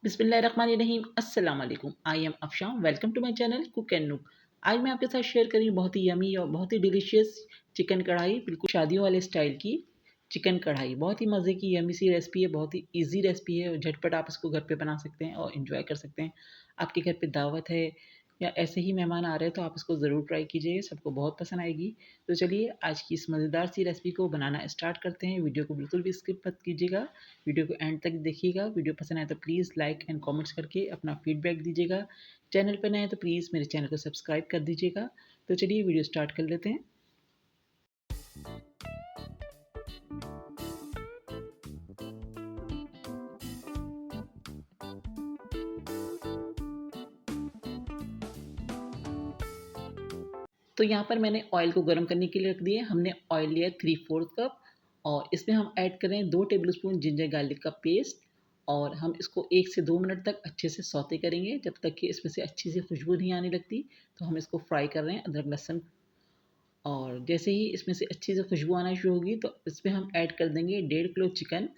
बिस्मिल्लाहिर्रहमानिर्रहीम। अस्सलाम वालेकुम। I am Afshan. Welcome to my channel cook and nook. आज मैं आपके साथ शेयर कर रही हूँ बहुत ही यमी और बहुत ही डिलीशियस चिकन कढ़ाई, बिल्कुल शादियों वाले स्टाइल की चिकन कढ़ाई। बहुत ही मज़े की यमी सी रेसिपी है, बहुत ही ईजी रेसिपी है और झटपट आप इसको घर पे बना सकते हैं और इन्जॉय कर सकते हैं। आपके घर पे दावत है या ऐसे ही मेहमान आ रहे हैं तो आप इसको ज़रूर ट्राई कीजिए, सबको बहुत पसंद आएगी। तो चलिए आज की इस मज़ेदार सी रेसिपी को बनाना स्टार्ट करते हैं। वीडियो को बिल्कुल भी स्किप मत कीजिएगा, वीडियो को एंड तक देखिएगा। वीडियो पसंद आए तो प्लीज़ लाइक एंड कमेंट्स करके अपना फीडबैक दीजिएगा। चैनल पर नए हैं तो प्लीज़ मेरे चैनल को सब्सक्राइब कर दीजिएगा। तो चलिए वीडियो स्टार्ट कर लेते हैं। तो यहाँ पर मैंने ऑयल को गर्म करने के लिए रख दिया। हमने ऑयल लिया 3/4 कप और इसमें हम ऐड कर रहे हैं 2 टेबलस्पून जिंजर गार्लिक का पेस्ट और हम इसको 1 से 2 मिनट तक अच्छे से सौते करेंगे जब तक कि इसमें से अच्छी सी खुशबू नहीं आने लगती। तो हम इसको फ्राई कर रहे हैं अदरक लहसुन, और जैसे ही इसमें से अच्छी से खुशबू आना शुरू होगी तो इसमें हम ऐड कर देंगे 1.5 किलो चिकन,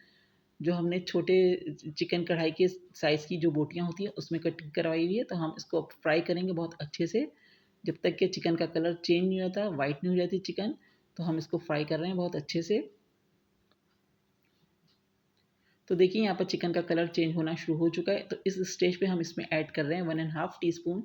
जो हमने छोटे चिकन कढ़ाई के साइज़ की जो बोटियाँ होती हैं उसमें कटिंग करवाई हुई है। तो हम इसको फ्राई करेंगे बहुत अच्छे से जब तक कि चिकन का कलर चेंज नहीं होता, वाइट नहीं हो जाती चिकन। तो हम इसको फ्राई कर रहे हैं बहुत अच्छे से। तो देखिए यहाँ पर चिकन का कलर चेंज होना शुरू हो चुका है। तो इस स्टेज पे हम इसमें ऐड कर रहे हैं 1.5 टीस्पून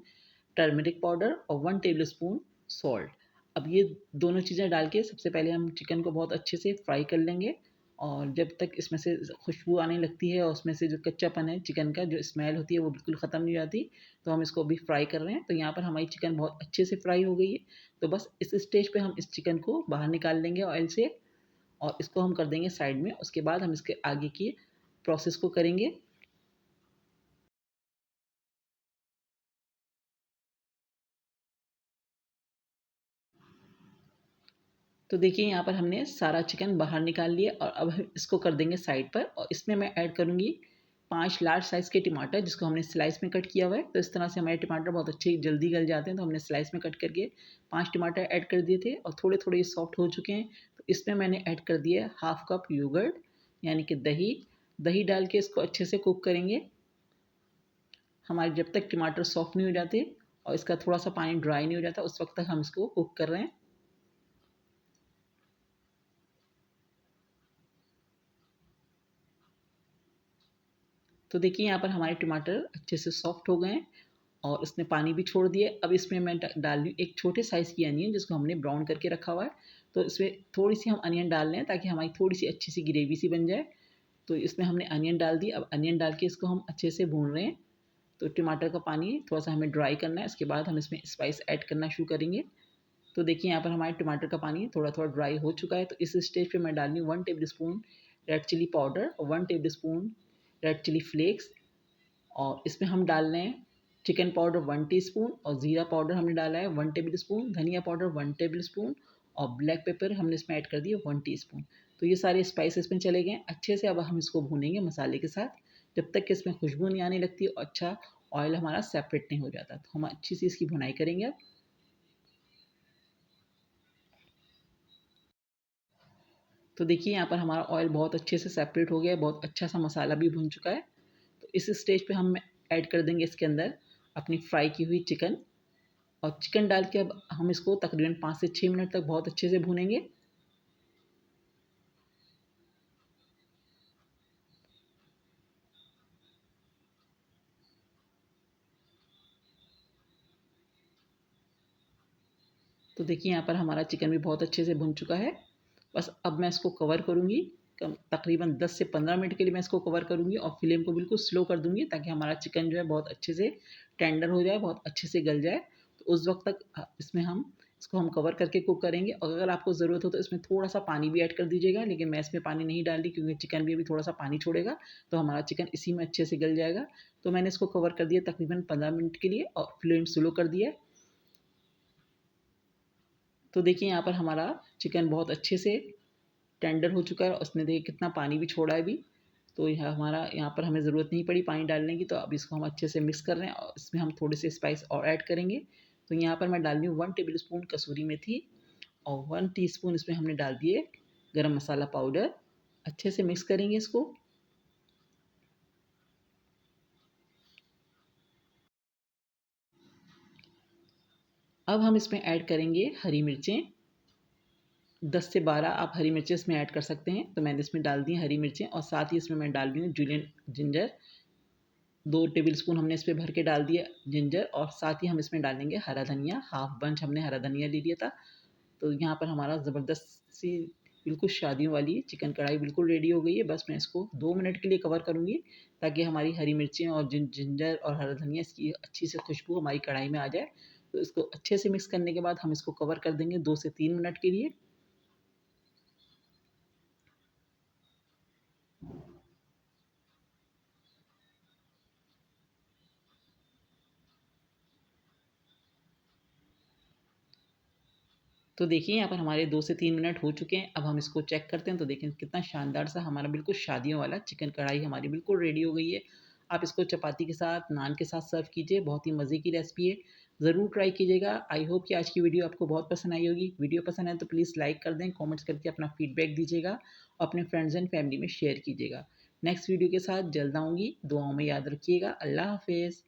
टर्मरिक पाउडर और 1 टेबलस्पून सॉल्ट। अब ये दोनों चीज़ें डाल के सबसे पहले हम चिकन को बहुत अच्छे से फ्राई कर लेंगे और जब तक इसमें से खुशबू आने लगती है और उसमें से जो कच्चापन है चिकन का, जो स्मेल होती है वो बिल्कुल ख़त्म नहीं हो जाती। तो हम इसको अभी फ्राई कर रहे हैं। तो यहाँ पर हमारी चिकन बहुत अच्छे से फ्राई हो गई है। तो बस इस स्टेज पे हम इस चिकन को बाहर निकाल लेंगे ऑयल से और इसको हम कर देंगे साइड में। उसके बाद हम इसके आगे की प्रोसेस को करेंगे। तो देखिए यहाँ पर हमने सारा चिकन बाहर निकाल लिया और अब हम इसको कर देंगे साइड पर और इसमें मैं ऐड करूँगी 5 लार्ज साइज़ के टमाटर जिसको हमने स्लाइस में कट किया हुआ है। तो इस तरह से हमारे टमाटर बहुत अच्छे जल्दी गल जाते हैं। तो हमने स्लाइस में कट करके 5 टमाटर ऐड कर दिए थे और थोड़े-थोड़े ये सॉफ्ट हो चुके हैं। तो इसमें मैंने ऐड कर दिया हाफ़ कप योगर्ट यानी कि दही। दही डाल के इसको अच्छे से कुक करेंगे हमारे जब तक टमाटर सॉफ्ट नहीं हो जाते और इसका थोड़ा-सा पानी ड्राई नहीं हो जाता उस वक़्त तक हम इसको कुक कर रहे हैं। तो देखिए यहाँ पर हमारे टमाटर अच्छे से सॉफ्ट हो गए हैं और इसने पानी भी छोड़ दिया। अब इसमें मैं डाल रही हूँ एक छोटे साइज़ की अनियन जिसको हमने ब्राउन करके रखा हुआ है। तो इसमें थोड़ी-सी हम अनियन डाल रहे हैं ताकि हमारी थोड़ी-सी अच्छी सी ग्रेवी सी बन जाए। तो इसमें हमने अनियन डाल दी। अब अनियन डाल के इसको हम अच्छे से भून रहे हैं। तो टमाटर का पानी थोड़ा-सा हमें ड्राई करना है, इसके बाद हम इसमें स्पाइस ऐड करना शुरू करेंगे। तो देखिए यहाँ पर हमारे टमाटर का पानी थोड़ा-थोड़ा ड्राई हो चुका है। तो इस स्टेज पे मैं डाल रही हूँ 1 टेबलस्पून रेड चिली पाउडर और 1 टेबलस्पून रेड चिली फ्लेक्स और इसमें हम डाल रहे हैं चिकन पाउडर 1 टीस्पून और ज़ीरा पाउडर हमने डाला है 1 टेबलस्पून, धनिया पाउडर 1 टेबलस्पून और ब्लैक पेपर हमने इसमें ऐड कर दिया 1 टीस्पून। तो ये सारे स्पाइसेस में चले गए अच्छे से। अब हम इसको भूनेंगे मसाले के साथ जब तक कि इसमें खुशबू नहीं आने लगती और अच्छा ऑयल हमारा सेपरेट नहीं हो जाता। तो हम अच्छी सी इसकी भुनाई करेंगे अब। तो देखिए यहाँ पर हमारा ऑयल बहुत अच्छे से सेपरेट हो गया है, बहुत अच्छा सा मसाला भी भुन चुका है। तो इस स्टेज पे हम ऐड कर देंगे इसके अंदर अपनी फ्राई की हुई चिकन और चिकन डाल के अब हम इसको तकरीबन 5 से 6 मिनट तक बहुत अच्छे से भूनेंगे। तो देखिए यहाँ पर हमारा चिकन भी बहुत अच्छे से भुन चुका है। बस अब मैं इसको कवर करूँगी, कम तकरीबन 10 से 15 मिनट के लिए मैं इसको कवर करूँगी और फ्लेम को बिल्कुल स्लो कर दूँगी ताकि हमारा चिकन जो है बहुत अच्छे से टेंडर हो जाए, बहुत अच्छे से गल जाए। तो उस वक़्त तक इसमें हम इसको हम कवर करके कुक करेंगे और अगर आपको ज़रूरत हो तो इसमें थोड़ा-सा पानी भी ऐड कर दीजिएगा, लेकिन मैं इसमें पानी नहीं डाल रही क्योंकि चिकन भी अभी थोड़ा-सा पानी छोड़ेगा, तो हमारा चिकन इसी में अच्छे से गल जाएगा। तो मैंने इसको कवर कर दिया तकरीबन 15 मिनट के लिए और फ्लेम स्लो कर दिया है। तो देखिए यहाँ पर हमारा चिकन बहुत अच्छे से टेंडर हो चुका है और उसने देखिए कितना पानी भी छोड़ा है अभी। तो यह हमारा यहाँ पर हमें ज़रूरत नहीं पड़ी पानी डालने की। तो अब इसको हम अच्छे से मिक्स कर रहे हैं और इसमें हम थोड़े से स्पाइस और ऐड करेंगे। तो यहाँ पर मैं डाल रही हूँ 1 टेबलस्पून कसूरी मेथी और 1 टीस्पून इसमें हमने डाल दिए गरम मसाला पाउडर। अच्छे से मिक्स करेंगे इसको। अब हम इसमें ऐड करेंगे हरी मिर्चें। 10 से 12 आप हरी मिर्चें इसमें ऐड कर सकते हैं। तो मैंने इसमें डाल दी हरी मिर्चें और साथ ही इसमें मैं डाल रही हूँ जूलियन जिंजर। 2 टेबलस्पून हमने इसमें भर के डाल दिया जिंजर और साथ ही हम इसमें डालेंगे हरा धनिया। हाफ बंच हमने हरा धनिया ले लिया था। तो यहाँ पर हमारा ज़बरदस्त सी बिल्कुल शादियों वाली चिकन कढ़ाई बिल्कुल रेडी हो गई है। बस मैं इसको 2 मिनट के लिए कवर करूँगी ताकि हमारी हरी मिर्चें और जिंजर और हरा धनिया इसकी अच्छी से खुशबू हमारी कढ़ाई में आ जाए। तो इसको अच्छे से मिक्स करने के बाद हम इसको कवर कर देंगे 2 से 3 मिनट के लिए। तो देखिए यहाँ पर हमारे 2 से 3 मिनट हो चुके हैं। अब हम इसको चेक करते हैं तो देखिए कितना शानदार सा हमारा बिल्कुल शादियों वाला चिकन कढ़ाई हमारी बिल्कुल रेडी हो गई है। आप इसको चपाती के साथ, नान के साथ सर्व कीजिए। बहुत ही मज़े की रेसिपी है। ज़रूर ट्राई कीजिएगा। आई होप कि आज की वीडियो आपको बहुत पसंद आई होगी। वीडियो पसंद आए तो प्लीज़ लाइक कर दें, कमेंट्स करके अपना फीडबैक दीजिएगा और अपने फ्रेंड्स एंड फैमिली में शेयर कीजिएगा। नेक्स्ट वीडियो के साथ जल्द आऊँगी। दुआओं में याद रखिएगा। अल्लाह हाफ़िज़।